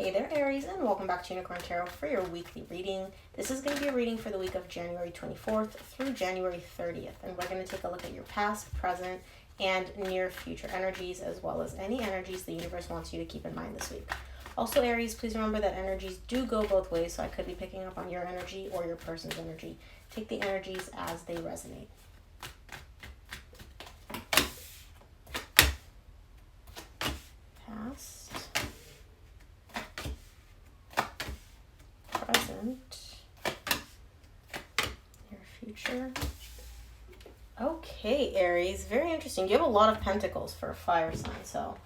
Hey there, Aries, and welcome back to Unicorn Tarot for your weekly reading. This is going to be a reading for the week of January 24th through January 30th, and we're going to take a look at your past, present, and near future energies, as well as any energies the universe wants you to keep in mind this week. Also, Aries, please remember that energies do go both ways, so I could be picking up on your energy or your person's energy. Take the energies as they resonate. Past. Present, your future. Okay, Aries, very interesting. You have a lot of pentacles for a fire sign, so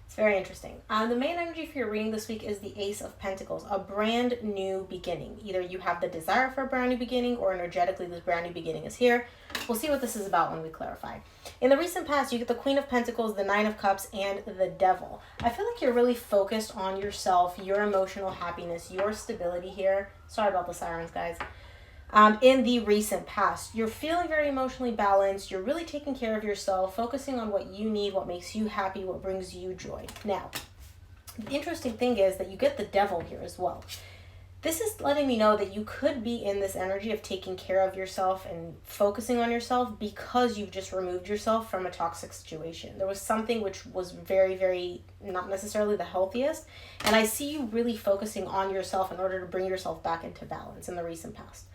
it's very interesting. The main energy for your reading this week is the Ace of Pentacles, a brand new beginning. Either you have the desire for a brand new beginning, or energetically this brand new beginning is here. We'll see what this is about when we clarify. In the recent past, you get the Queen of Pentacles, the Nine of Cups, and the Devil. I feel like you're really focused on yourself, your emotional happiness, your stability here. Sorry about the sirens, guys. In the recent past, you're feeling very emotionally balanced. You're really taking care of yourself, focusing on what you need, what makes you happy, what brings you joy. Now, the interesting thing is that you get the Devil here as well. This is letting me know that you could be in this energy of taking care of yourself and focusing on yourself because you've just removed yourself from a toxic situation. There was something which was very, very not necessarily the healthiest. And I see you really focusing on yourself in order to bring yourself back into balance in the recent past.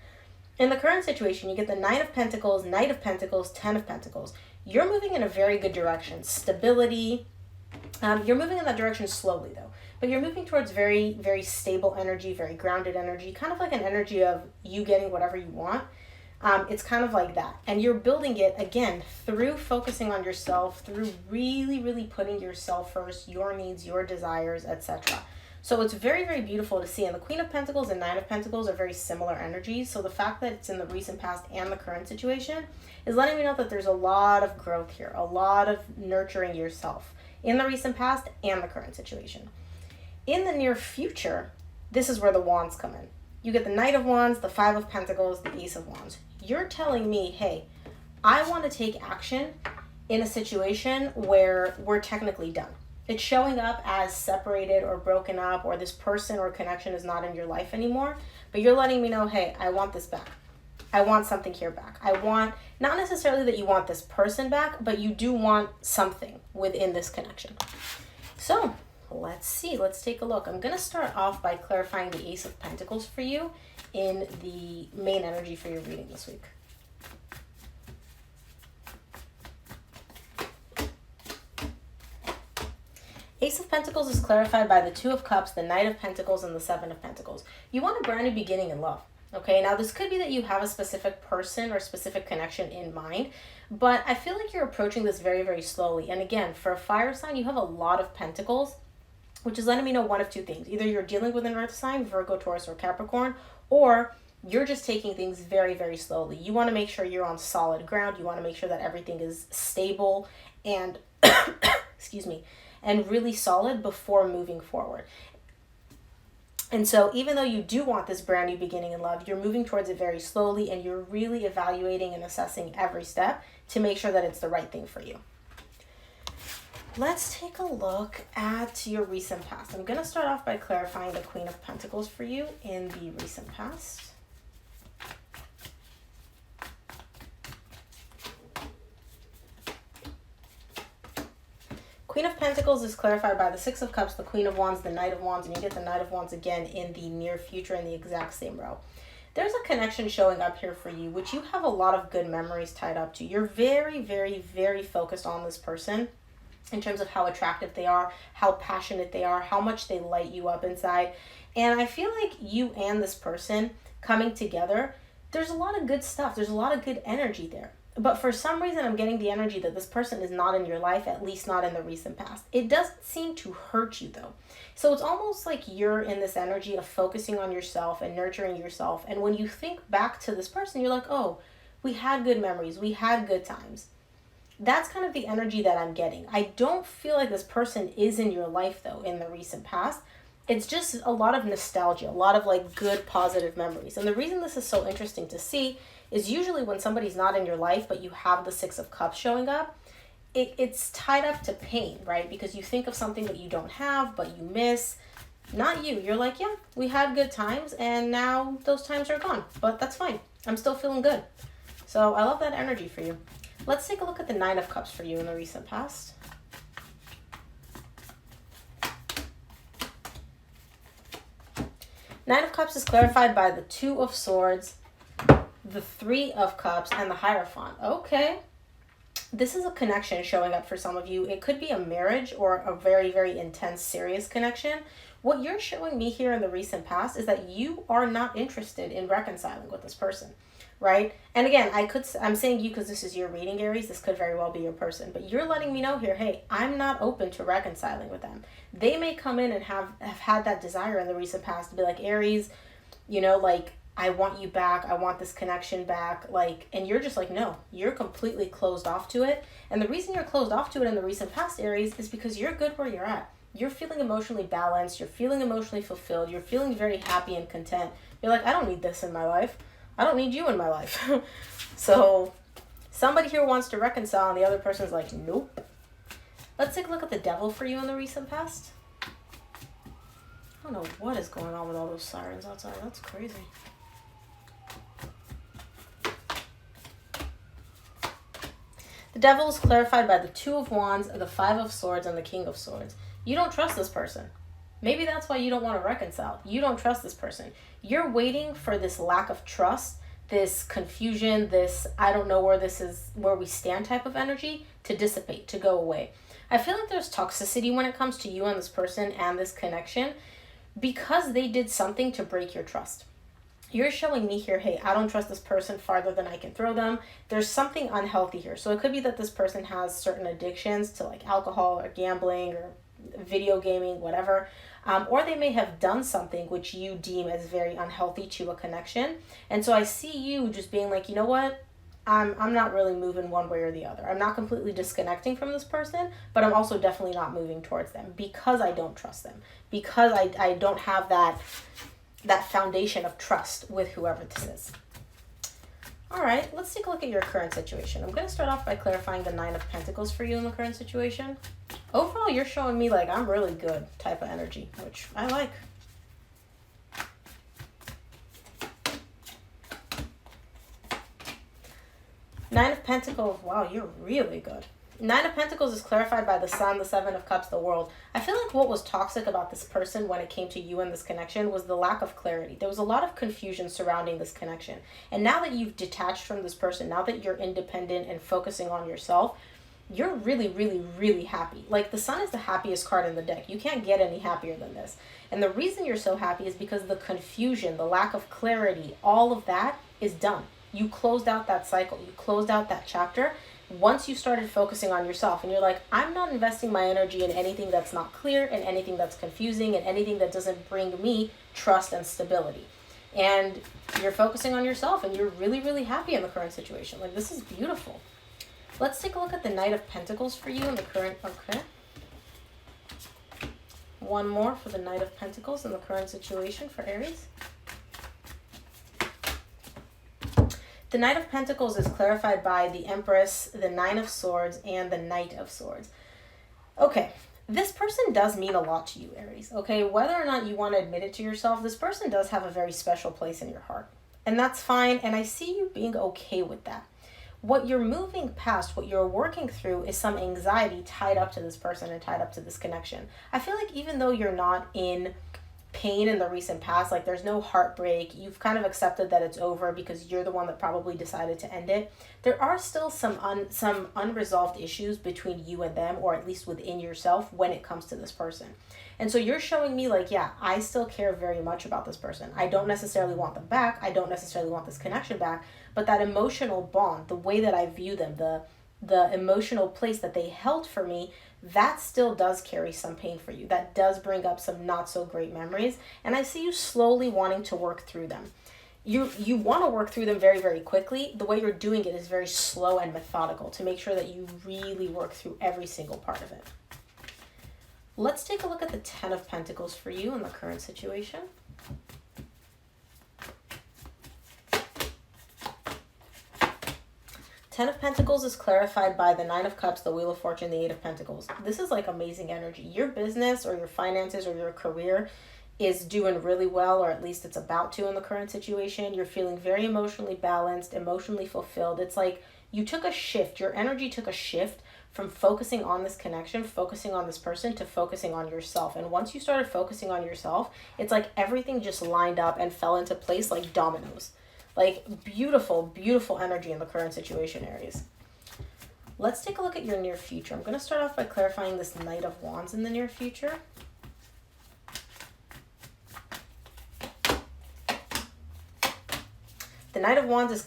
In the current situation, you get the Nine of Pentacles, Knight of Pentacles, Ten of Pentacles. You're moving in a very good direction. Stability. You're moving in that direction slowly, though. But you're moving towards very, very stable energy, very grounded energy, kind of like an energy of you getting whatever you want. It's kind of like that. And you're building it, again, through focusing on yourself, through really, really putting yourself first, your needs, your desires, etc. So it's very, very beautiful to see. And the Queen of Pentacles and Nine of Pentacles are very similar energies. So the fact that it's in the recent past and the current situation is letting me know that there's a lot of growth here, a lot of nurturing yourself in the recent past and the current situation. In the near future, this is where the wands come in. You get the Knight of Wands, the Five of Pentacles, the Ace of Wands. You're telling me, hey, I want to take action in a situation where we're technically done. It's showing up as separated or broken up, or this person or connection is not in your life anymore. But you're letting me know, hey, I want this back. I want something here back. I want, not necessarily that you want this person back, but you do want something within this connection. So let's see. Let's take a look. I'm going to start off by clarifying the Ace of Pentacles for you in the main energy for your reading this week. Ace of Pentacles is clarified by the Two of Cups, the Knight of Pentacles, and the Seven of Pentacles. You want a brand new beginning in love. Okay, now this could be that you have a specific person or specific connection in mind, but I feel like you're approaching this very, very slowly. And again, for a fire sign, you have a lot of pentacles, which is letting me know one of two things. Either you're dealing with an earth sign, Virgo, Taurus, or Capricorn, or you're just taking things very, very slowly. You want to make sure you're on solid ground. You want to make sure that everything is stable and, excuse me, and really solid before moving forward. And so even though you do want this brand new beginning in love, you're moving towards it very slowly, and you're really evaluating and assessing every step to make sure that it's the right thing for you. Let's take a look at your recent past. I'm going to start off by clarifying the Queen of Pentacles for you in the recent past. Queen of Pentacles is clarified by the Six of Cups, the Queen of Wands, the Knight of Wands, and you get the Knight of Wands again in the near future in the exact same row. There's a connection showing up here for you, which you have a lot of good memories tied up to. You're very, very, very focused on this person in terms of how attractive they are, how passionate they are, how much they light you up inside. And I feel like you and this person coming together, there's a lot of good stuff. There's a lot of good energy there. But for some reason, I'm getting the energy that this person is not in your life, at least not in the recent past. It doesn't seem to hurt you, though. So it's almost like you're in this energy of focusing on yourself and nurturing yourself. And when you think back to this person, you're like, oh, we had good memories. We had good times. That's kind of the energy that I'm getting. I don't feel like this person is in your life, though, in the recent past. It's just a lot of nostalgia, a lot of like good, positive memories. And the reason this is so interesting to see is usually when somebody's not in your life, but you have the Six of Cups showing up, it's tied up to pain, right? Because you think of something that you don't have, but you miss. Not you. You're like, yeah, we had good times and now those times are gone, but that's fine. I'm still feeling good. So I love that energy for you. Let's take a look at the Nine of Cups for you in the recent past. Nine of Cups is clarified by the Two of Swords, the Three of Cups, and the Hierophant. Okay. This is a connection showing up for some of you. It could be a marriage or a very, very intense, serious connection. What you're showing me here in the recent past is that you are not interested in reconciling with this person, right? And again, I'm saying you because this is your reading, Aries. This could very well be your person, but you're letting me know here, hey, I'm not open to reconciling with them. They may come in and have had that desire in the recent past to be like, Aries, you know, like, I want you back. I want this connection back. Like, and you're just like, no, you're completely closed off to it. And the reason you're closed off to it in the recent past, Aries, is because you're good where you're at. You're feeling emotionally balanced. You're feeling emotionally fulfilled. You're feeling very happy and content. You're like, I don't need this in my life. I don't need you in my life. So somebody here wants to reconcile and the other person's like, nope. Let's take a look at the Devil for you in the recent past. I don't know what is going on with all those sirens outside. That's crazy. The Devil is clarified by the Two of Wands, the Five of Swords, and the King of Swords. You don't trust this person. Maybe that's why you don't want to reconcile. You don't trust this person. You're waiting for this lack of trust, this confusion, this I don't know where we stand type of energy to dissipate, to go away. I feel like there's toxicity when it comes to you and this person and this connection because they did something to break your trust. You're showing me here, hey, I don't trust this person farther than I can throw them. There's something unhealthy here. So it could be that this person has certain addictions to like alcohol or gambling or video gaming, whatever. Or they may have done something which you deem as very unhealthy to a connection. And so I see you just being like, you know what? I'm not really moving one way or the other. I'm not completely disconnecting from this person, but I'm also definitely not moving towards them because I don't trust them. Because I don't have that foundation of trust with whoever this is. All right, let's take a look at your current situation. I'm going to start off by clarifying the Nine of Pentacles for you in the current situation. Overall, you're showing me like I'm really good type of energy, which I like. Nine of Pentacles, wow, you're really good. Nine of Pentacles is clarified by the Sun, the Seven of Cups, the World. I feel like what was toxic about this person when it came to you and this connection was the lack of clarity. There was a lot of confusion surrounding this connection. And now that you've detached from this person, now that you're independent and focusing on yourself, you're really, really, really happy. Like the Sun is the happiest card in the deck. You can't get any happier than this. And the reason you're so happy is because the confusion, the lack of clarity, all of that is done. You closed out that cycle. You closed out that chapter. Once you started focusing on yourself and you're like, I'm not investing my energy in anything that's not clear and anything that's confusing and anything that doesn't bring me trust and stability. And you're focusing on yourself and you're really, really happy in the current situation. Like, this is beautiful. Let's take a look at the Knight of Pentacles for you in the current, okay. One more for the Knight of Pentacles in the current situation for Aries. The Knight of Pentacles is clarified by the Empress, the Nine of Swords, and the Knight of Swords. Okay, this person does mean a lot to you, Aries. Okay, whether or not you want to admit it to yourself, this person does have a very special place in your heart. And that's fine, and I see you being okay with that. What you're moving past, what you're working through is some anxiety tied up to this person and tied up to this connection. I feel like even though you're not in pain in the recent past, like there's no heartbreak, you've kind of accepted that it's over because you're the one that probably decided to end it, there are still some unresolved issues between you and them, or at least within yourself when it comes to this person. And so you're showing me like, yeah, I still care very much about this person. I don't necessarily want them back. I don't necessarily want this connection back, but that emotional bond, the way that I view them, the emotional place that they held for me, that still does carry some pain for you. That does bring up some not so great memories. And I see you slowly wanting to work through them. You want to work through them very, very quickly. The way you're doing it is very slow and methodical to make sure that you really work through every single part of it. Let's take a look at the Ten of Pentacles for you in the current situation. Ten of Pentacles is clarified by the Nine of Cups, the Wheel of Fortune, the Eight of Pentacles. This is like amazing energy. Your business or your finances or your career is doing really well, or at least it's about to in the current situation. You're feeling very emotionally balanced, emotionally fulfilled. It's like you took a shift. Your energy took a shift from focusing on this connection, focusing on this person, to focusing on yourself. And once you started focusing on yourself, it's like everything just lined up and fell into place like dominoes. Like beautiful, beautiful energy in the current situation, Aries. Let's take a look at your near future. I'm going to start off by clarifying this Knight of Wands in the near future. The Knight of Wands is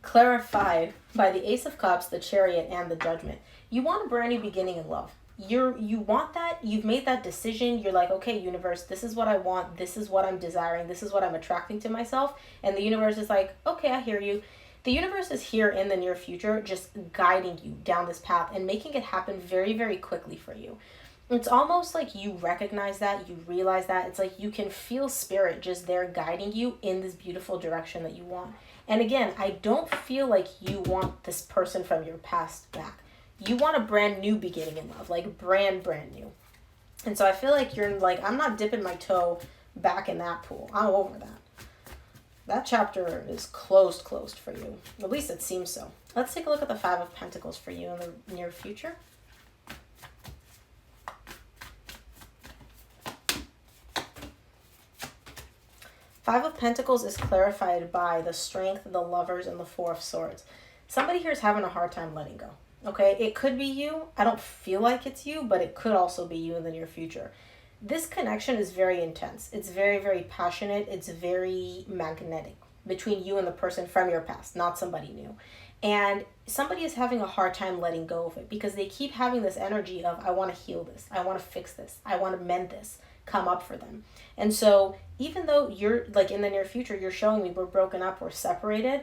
clarified by the Ace of Cups, the Chariot, and the Judgment. You want a brand new beginning in love. You want that. You've made that decision. You're like, okay, universe, this is what I want. This is what I'm desiring. This is what I'm attracting to myself. And the universe is like, okay, I hear you. The universe is here in the near future, just guiding you down this path and making it happen very, very quickly for you. It's almost like you recognize that, you realize that. It's like you can feel spirit just there guiding you in this beautiful direction that you want. And again, I don't feel like you want this person from your past back. You want a brand new beginning in love, like brand new. And so I feel like you're like, I'm not dipping my toe back in that pool. I'm over that. That chapter is closed for you. At least it seems so. Let's take a look at the Five of Pentacles for you in the near future. Five of Pentacles is clarified by the Strength, the Lovers, and the Four of Swords. Somebody here is having a hard time letting go. Okay, it could be you. I don't feel like it's you, but it could also be you in the near future. This connection is very intense. It's very, very passionate. It's very magnetic between you and the person from your past, not somebody new. And somebody is having a hard time letting go of it because they keep having this energy of, I want to heal this. I want to fix this. I want to mend this, come up for them. And so even though you're like in the near future, you're showing me we're broken up, we're separated,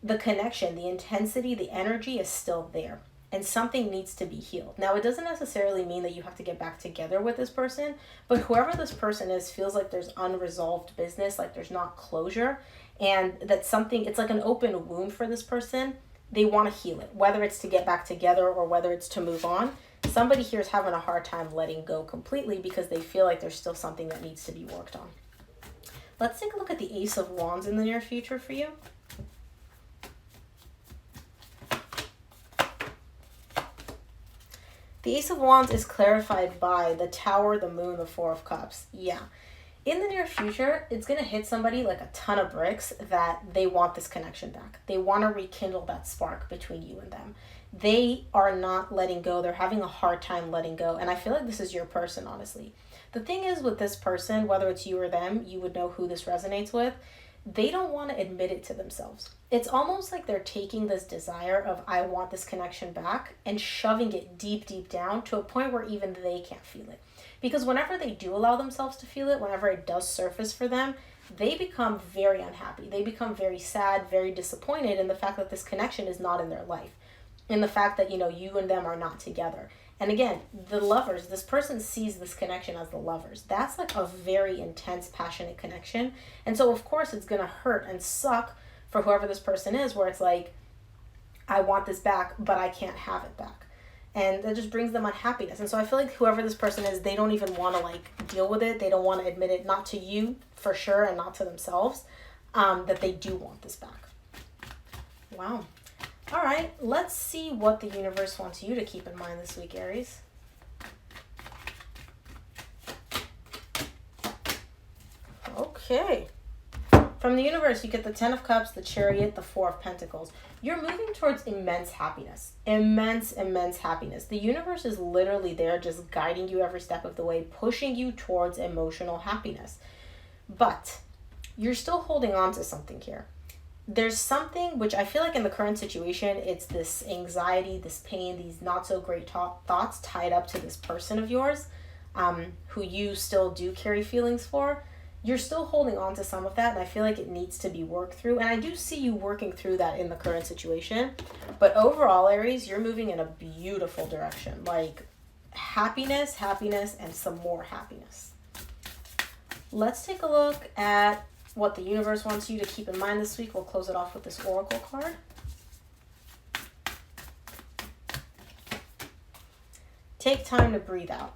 the connection, the intensity, the energy is still there. And something needs to be healed. Now, it doesn't necessarily mean that you have to get back together with this person, but whoever this person is feels like there's unresolved business, like there's not closure, and that something, it's like an open wound for this person. They want to heal it, whether it's to get back together or whether it's to move on. Somebody here is having a hard time letting go completely because they feel like there's still something that needs to be worked on. Let's take a look at the Ace of Wands in the near future for you. The Ace of Wands is clarified by the Tower, the Moon, the Four of Cups. Yeah. In the near future, it's going to hit somebody like a ton of bricks that they want this connection back. They want to rekindle that spark between you and them. They are not letting go. They're having a hard time letting go. And I feel like this is your person, honestly. The thing is with this person, whether it's you or them, you would know who this resonates with. They don't want to admit it to themselves. It's almost like they're taking this desire of, I want this connection back, and shoving it deep, deep down to a point where even they can't feel it. Because whenever they do allow themselves to feel it, whenever it does surface for them, they become very unhappy. They become very sad, very disappointed in the fact that this connection is not in their life. In the fact that, you know, you and them are not together. And again, the lovers, this person sees this connection as the lovers. That's like a very intense, passionate connection. And so, of course, it's going to hurt and suck for whoever this person is, where it's like, I want this back, but I can't have it back. And that just brings them unhappiness. And so I feel like whoever this person is, they don't even want to like deal with it. They don't want to admit it, not to you for sure, and not to themselves, that they do want this back. Wow. All right, let's see what the universe wants you to keep in mind this week, Aries. Okay. From the universe, you get the Ten of Cups, the Chariot, the Four of Pentacles. You're moving towards immense happiness. Immense, immense happiness. The universe is literally there just guiding you every step of the way, pushing you towards emotional happiness. But you're still holding on to something here. There's something which I feel like in the current situation, it's this anxiety, this pain, these not so great thoughts tied up to this person of yours, who you still do carry feelings for. You're still holding on to some of that, and I feel like it needs to be worked through. And I do see you working through that in the current situation. But overall, Aries, you're moving in a beautiful direction. Like happiness, happiness, and some more happiness. Let's take a look at what the universe wants you to keep in mind this week. We'll close it off with this oracle card. Take time to breathe out.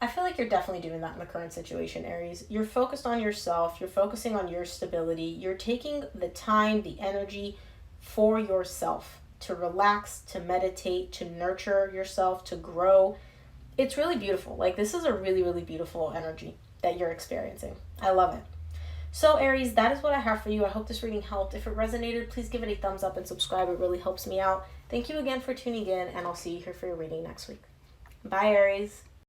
I feel like you're definitely doing that in the current situation, Aries. You're focused on yourself. You're focusing on your stability. You're taking the time, the energy for yourself to relax, to meditate, to nurture yourself, to grow. It's really beautiful. Like, this is a really, really beautiful energy that you're experiencing. I love it. So, Aries, that is what I have for you. I hope this reading helped. If it resonated, please give it a thumbs up and subscribe. It really helps me out. Thank you again for tuning in, and I'll see you here for your reading next week. Bye, Aries.